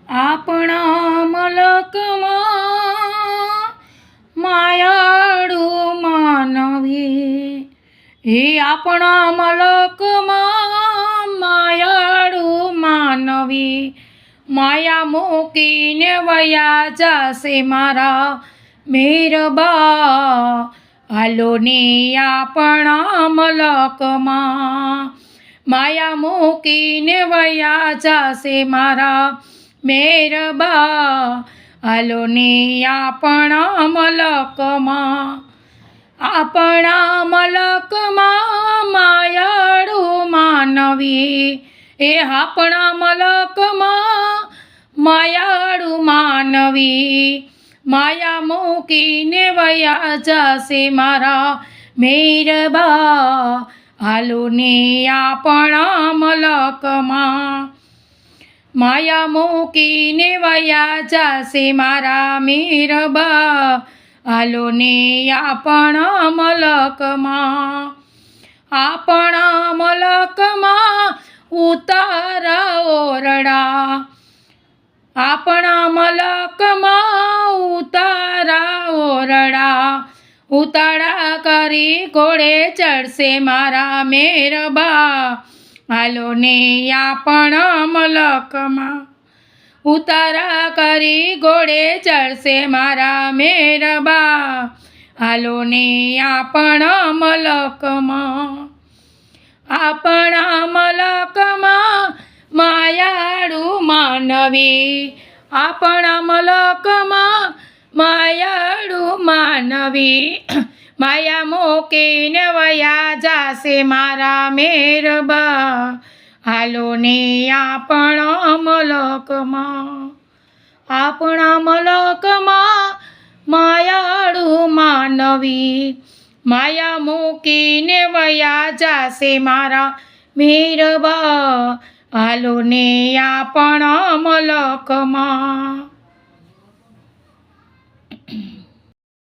આપણા મલકમાં માયાળુ માનવી, હે આપણા મલકમાં માયાળુ માનવી, માયા મૂકીને વયા જાશે મારા મેરબા, હાલો ને આપણા મલકમાં માયા મૂકીને વયા જાશે મારા મેરબા, હાલો ને આપણા મલકમાં. આપણા મલકમાં માયાળુ માનવી, એ આપણા મલકમાં માયાળુ માનવી, માયા મૂકીને વયા જાશે મારા મેરબા, હાલો ને આપણા મલકમાં માયા મૂકીને વયા જાશે મારા મેરબા, હાલો ને આપણા મલકમાં. આપણા મલકમાં ઉતારા ઓરડા, આપણા મલકમાં ઉતારા ઓરડા, ઉતારા કરી ઘોડે ચડશે મારા મેરબા, હાલો ને આપણા મલકમાં. ઉતારા કરી ઘોડે ચડશે મારા મેરબા, હાલો ને આપણા મલકમાં. આપણા મલકમાં માયાળુ માનવી, આપણા મલકમાં માયાળુ માનવી, માયા મૂકીને વયા જાશે મારા મેરબા, હાલો ને આપણા મલકમાં. આપણા મલકમાં માયાળુ માનવી, માયા મૂકીને વયા જાશે મારા મેરબા, હાલો ને આપણા મલકમાં.